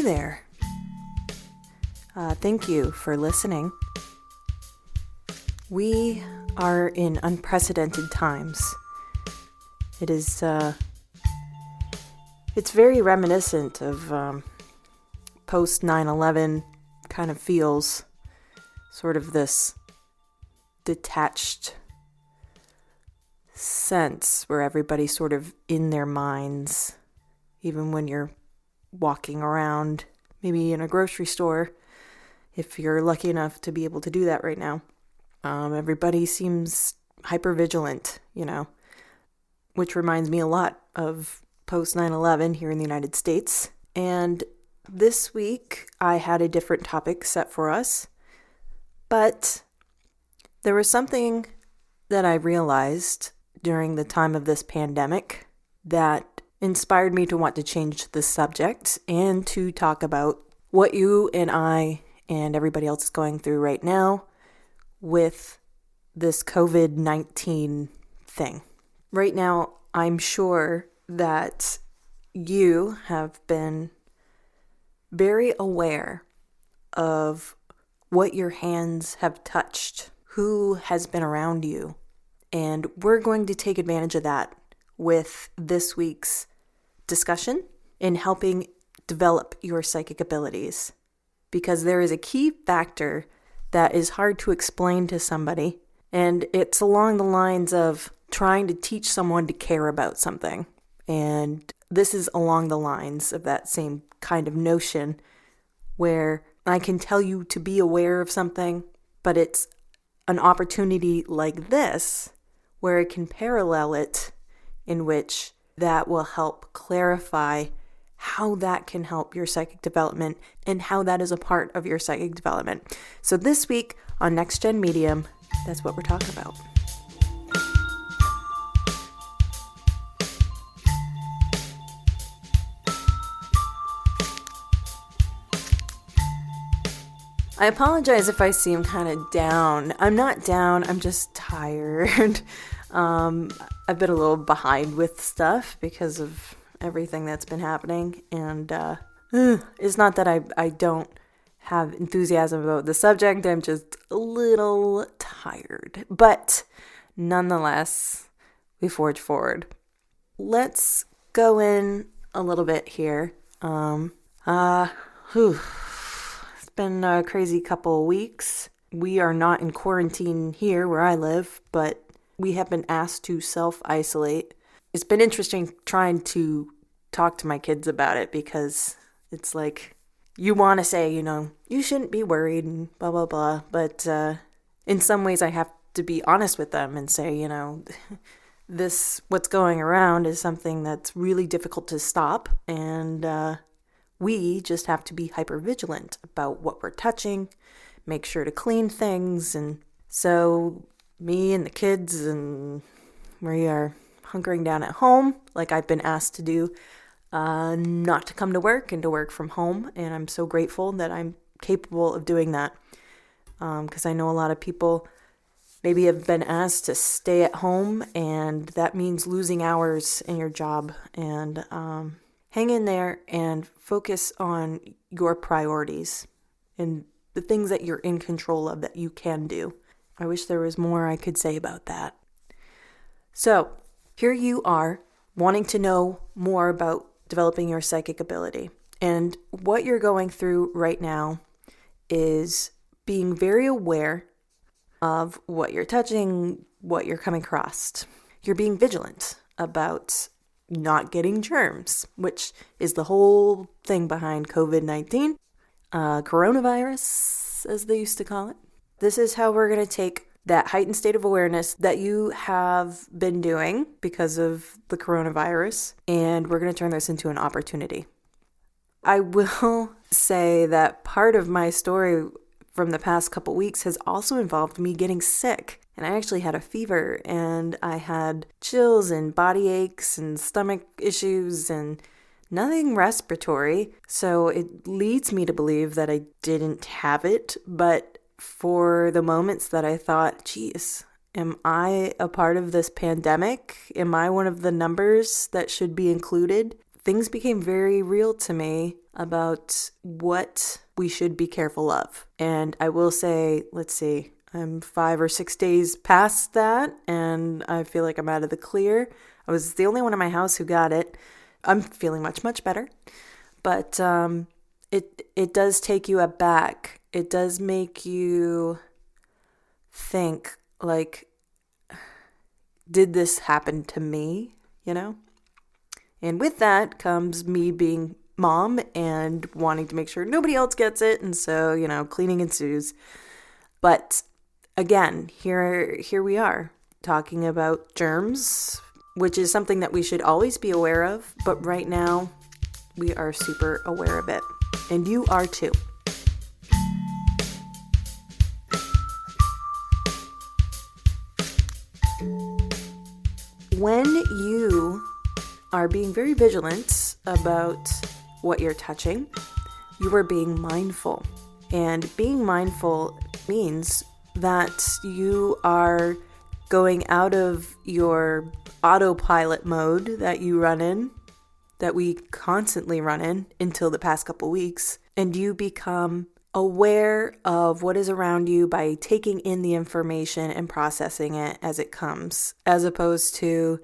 there. Thank you for listening. We are in unprecedented times. It is, it's very reminiscent of post 9/11 kind of feels, sort of this detached sense where everybody's sort of in their minds, even when you're walking around, maybe in a grocery store, if you're lucky enough to be able to do that right now. Everybody seems hyper-vigilant, which reminds me a lot of post 9/11 here in the United States. And this week, I had a different topic set for us, but there was something that I realized during the time of this pandemic that inspired me to want to change the subject and to talk about what you and I and everybody else is going through right now with this COVID-19 thing. Right now, I'm sure that you have been very aware of what your hands have touched, who has been around you, and we're going to take advantage of that with this week's discussion in helping develop your psychic abilities. Because there is a key factor that is hard to explain to somebody, and it's along the lines of trying to teach someone to care about something. And this is along the lines of that same kind of notion where I can tell you to be aware of something, but it's an opportunity like this where it can parallel it, in which that will help clarify how that can help your psychic development and how that is a part of your psychic development. So this week on NextGEN Medium, that's what we're talking about. I apologize if I seem kind of down. I'm not down, I'm just tired. I've been a little behind with stuff because of everything that's been happening, and it's not that I don't have enthusiasm about the subject, I'm just a little tired, but nonetheless, we forge forward. Let's go in a little bit here. It's been a crazy couple of weeks. We are not in quarantine here where I live, but we have been asked to self-isolate. It's been interesting trying to talk to my kids about it, because it's like, you want to say, you shouldn't be worried and blah, blah, blah. But in some ways I have to be honest with them and say, what's going around is something that's really difficult to stop. And we just have to be hyper vigilant about what we're touching, make sure to clean things. And so me and the kids, and we are hunkering down at home like I've been asked to do, not to come to work and to work from home. And I'm so grateful that I'm capable of doing that, because I know a lot of people maybe have been asked to stay at home, and that means losing hours in your job. And hang in there and focus on your priorities and the things that you're in control of that you can do. I wish there was more I could say about that. So here you are wanting to know more about developing your psychic ability. And what you're going through right now is being very aware of what you're touching, what you're coming across. You're being vigilant about not getting germs, which is the whole thing behind COVID-19, coronavirus, as they used to call it. This is how we're going to take that heightened state of awareness that you have been doing because of the coronavirus, and we're going to turn this into an opportunity. I will say that part of my story from the past couple weeks has also involved me getting sick. And I actually had a fever, and I had chills and body aches and stomach issues and nothing respiratory. So it leads me to believe that I didn't have it. But for the moments that I thought, geez, am I a part of this pandemic? Am I one of the numbers that should be included? Things became very real to me about what we should be careful of. And I will say, let's see, I'm 5 or 6 days past that, and I feel like I'm out of the clear. I was the only one in my house who got it. I'm feeling much, much better. But it does take you aback. It does make you think, like, did this happen to me, And with that comes me being mom and wanting to make sure nobody else gets it. And so, cleaning ensues. But again, here we are talking about germs, which is something that we should always be aware of. But right now, we are super aware of it. And you are too. When you are being very vigilant about what you're touching, you are being mindful. And being mindful means that you are going out of your autopilot mode that you run in, that we constantly run in until the past couple weeks, and you become aware of what is around you by taking in the information and processing it as it comes, as opposed to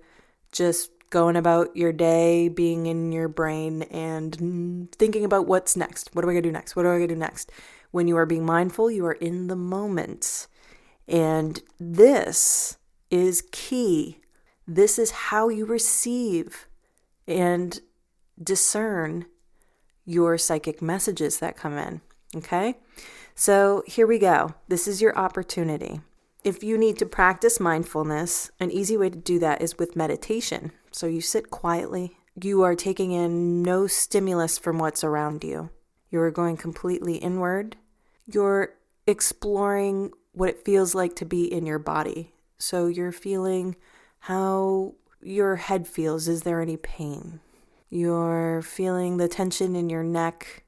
just going about your day, being in your brain and thinking about what's next. What am I going to do next? What am I going to do next? When you are being mindful, you are in the moment. And this is key. This is how you receive and discern your psychic messages that come in. Okay? So here we go. This is your opportunity. If you need to practice mindfulness, an easy way to do that is with meditation. So you sit quietly. You are taking in no stimulus from what's around you. You are going completely inward. You're exploring what it feels like to be in your body. So you're feeling how your head feels. Is there any pain? You're feeling the tension in your neck,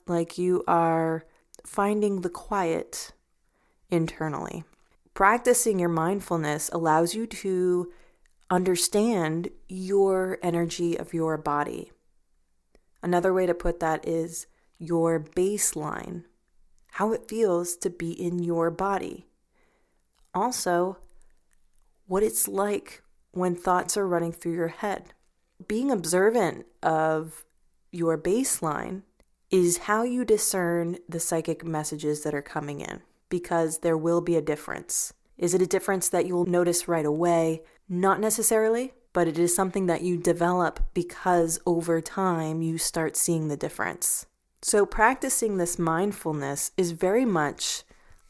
like you are finding the quiet internally. Practicing your mindfulness allows you to understand your energy of your body. Another way to put that is your baseline, how it feels to be in your body. Also, what it's like when thoughts are running through your head. Being observant of your baseline is how you discern the psychic messages that are coming in, because there will be a difference. Is it a difference that you'll notice right away? Not necessarily, but it is something that you develop because over time you start seeing the difference. So practicing this mindfulness is very much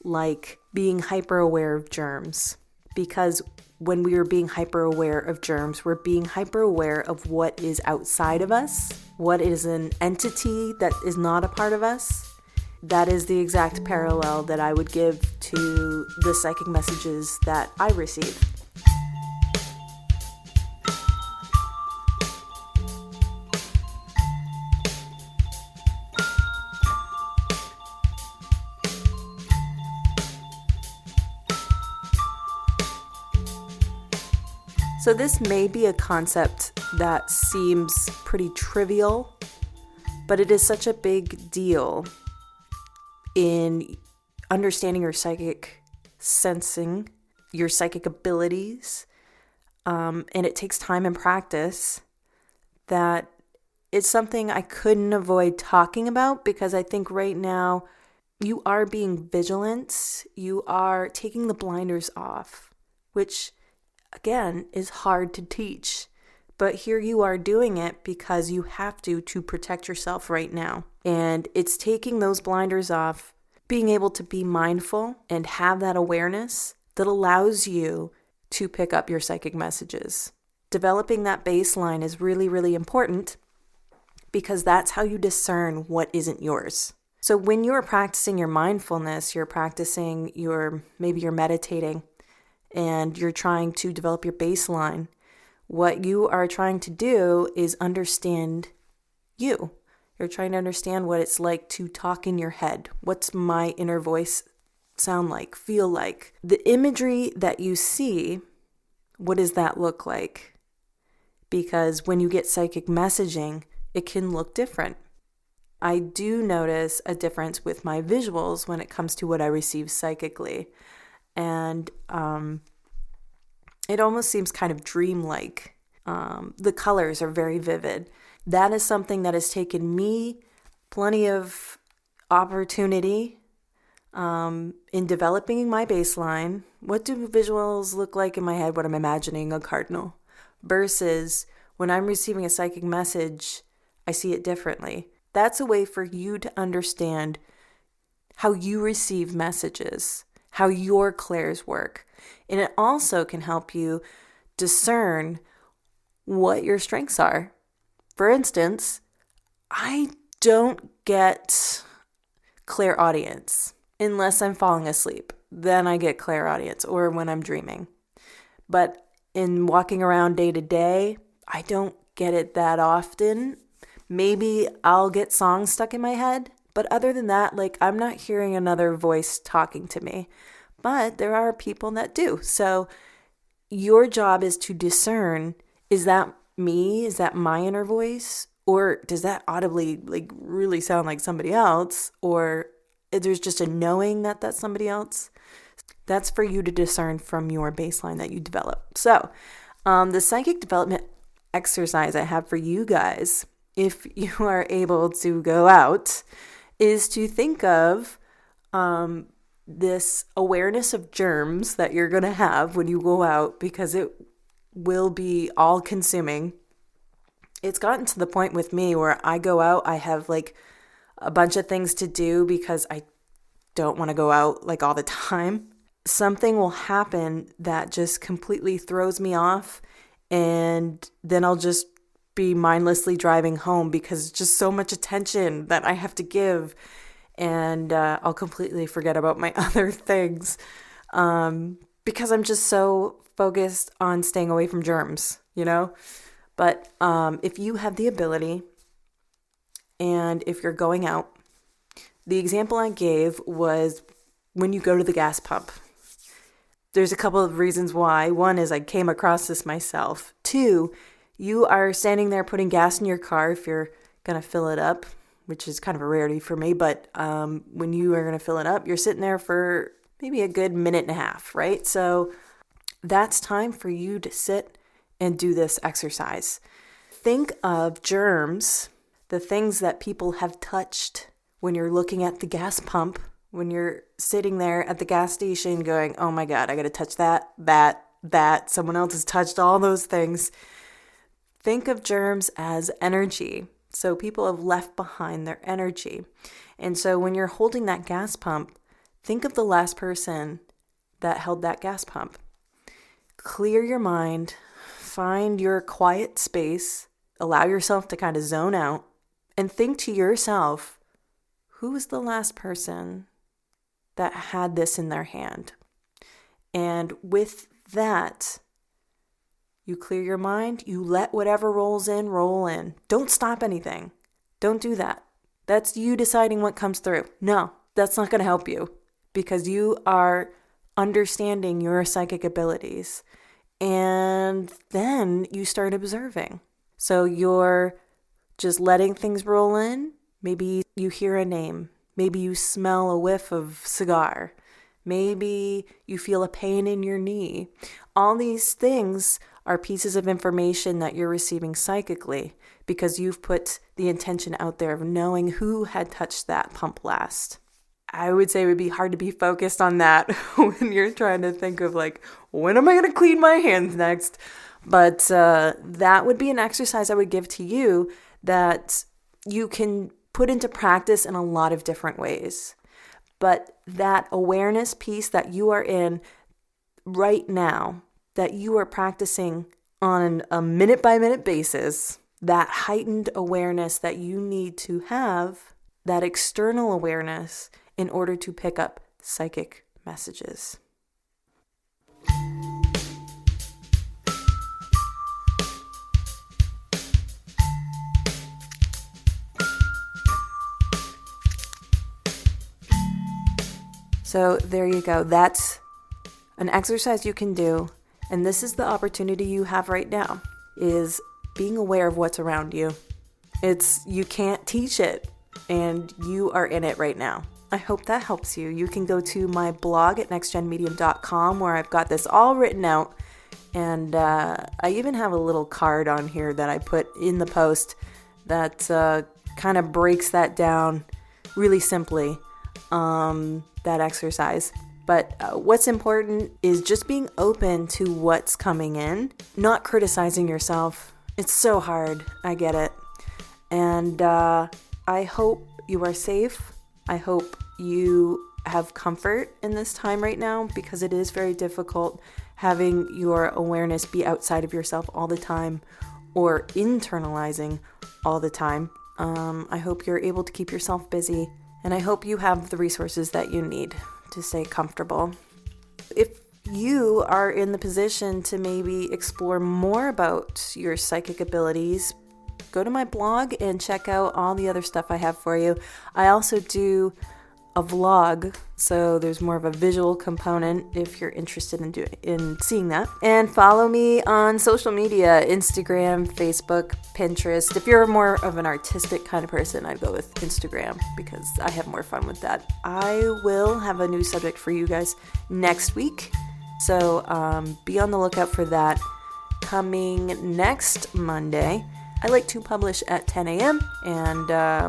like being hyper aware of germs, because when we are being hyper aware of germs, we're being hyper aware of what is outside of us, what is an entity that is not a part of us. That is the exact parallel that I would give to the psychic messages that I receive. So this may be a concept that seems pretty trivial, but it is such a big deal in understanding your psychic sensing, your psychic abilities, and it takes time and practice, that it's something I couldn't avoid talking about, because I think right now you are being vigilant, you are taking the blinders off, which again is hard to teach. But here you are doing it because you have to protect yourself right now. And it's taking those blinders off, being able to be mindful and have that awareness that allows you to pick up your psychic messages. Developing that baseline is really, really important, because that's how you discern what isn't yours. So when you're practicing your mindfulness, maybe you're meditating and you're trying to develop your baseline, what you are trying to do is understand you. You're trying to understand what it's like to talk in your head. What's my inner voice sound like, feel like? The imagery that you see, what does that look like? Because when you get psychic messaging, it can look different. I do notice a difference with my visuals when it comes to what I receive psychically. And it almost seems kind of dreamlike. The colors are very vivid. That is something that has taken me plenty of opportunity in developing my baseline. What do visuals look like in my head when I'm imagining a cardinal? Versus when I'm receiving a psychic message, I see it differently. That's a way for you to understand how you receive messages, how your clairs work. And it also can help you discern what your strengths are. For instance, I don't get clairaudience unless I'm falling asleep. Then I get clairaudience, or when I'm dreaming. But in walking around day to day, I don't get it that often. Maybe I'll get songs stuck in my head, but other than that, I'm not hearing another voice talking to me. But there are people that do. So your job is to discern, is that me? Is that my inner voice? Or does that audibly really sound like somebody else? Or there's just a knowing that that's somebody else? That's for you to discern from your baseline that you develop. So the psychic development exercise I have for you guys, if you are able to go out, is to think of this awareness of germs that you're going to have when you go out, because it will be all consuming. It's gotten to the point with me where I go out, I have a bunch of things to do because I don't want to go out all the time. Something will happen that just completely throws me off, and then I'll just be mindlessly driving home because it's just so much attention that I have to give, and I'll completely forget about my other things because I'm just so focused on staying away from germs, But if you have the ability, and if you're going out, the example I gave was when you go to the gas pump. There's a couple of reasons why. One is I came across this myself. Two, you are standing there putting gas in your car if you're going to fill it up, which is kind of a rarity for me. But when you are going to fill it up, you're sitting there for maybe a good minute and a half, right? So that's time for you to sit and do this exercise. Think of germs, the things that people have touched when you're looking at the gas pump, when you're sitting there at the gas station going, oh my God, I got to touch that. Someone else has touched all those things. Think of germs as energy. So people have left behind their energy. And so when you're holding that gas pump, think of the last person that held that gas pump. Clear your mind, find your quiet space, allow yourself to kind of zone out, and think to yourself, who was the last person that had this in their hand? And with that, you clear your mind, you let whatever rolls in, roll in. Don't stop anything. Don't do that. That's you deciding what comes through. No, that's not going to help you because you are understanding your psychic abilities. And then you start observing. So you're just letting things roll in. Maybe you hear a name. Maybe you smell a whiff of cigar. Maybe you feel a pain in your knee. All these things are pieces of information that you're receiving psychically because you've put the intention out there of knowing who had touched that pump last. I would say it would be hard to be focused on that when you're trying to think of when am I going to clean my hands next? But that would be an exercise I would give to you that you can put into practice in a lot of different ways. But that awareness piece that you are in right now, that you are practicing on a minute by minute basis, that heightened awareness that you need to have, that external awareness in order to pick up psychic messages. So there you go. That's an exercise you can do. And this is the opportunity you have right now, is being aware of what's around you. You can't teach it. and you are in it right now. I hope that helps you. You can go to my blog at nextgenmedium.com where I've got this all written out. And I even have a little card on here that I put in the post that kind of breaks that down really simply, that exercise. But what's important is just being open to what's coming in, not criticizing yourself. It's so hard. I get it. And I hope you are safe. I hope you have comfort in this time right now, because it is very difficult having your awareness be outside of yourself all the time or internalizing all the time. I hope you're able to keep yourself busy, and I hope you have the resources that you need to stay comfortable. If you are in the position to maybe explore more about your psychic abilities, go to my blog and check out all the other stuff I have for you. I also do a vlog, so there's more of a visual component if you're interested in seeing that. And follow me on social media, Instagram, Facebook, Pinterest. If you're more of an artistic kind of person, I'd go with Instagram because I have more fun with that. I will have a new subject for you guys next week, so be on the lookout for that coming next Monday. I like to publish at 10 a.m. and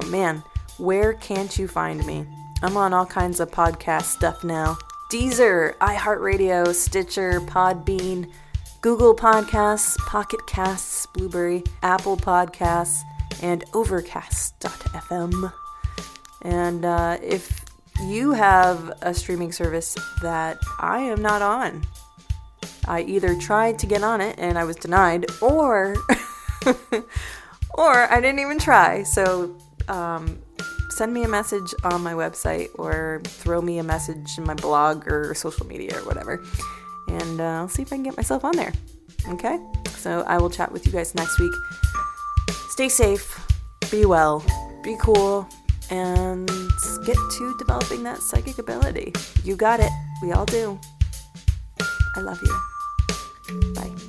man, where can't you find me? I'm on all kinds of podcast stuff now. Deezer, iHeartRadio, Stitcher, Podbean, Google Podcasts, Pocket Casts, Blueberry, Apple Podcasts, and Overcast.fm. And if you have a streaming service that I am not on, I either tried to get on it and I was denied, or I didn't even try. So send me a message on my website or throw me a message in my blog or social media or whatever. And I'll see if I can get myself on there. Okay? So I will chat with you guys next week. Stay safe, be well, be cool, and get to developing that psychic ability. You got it. We all do. I love you. Bye.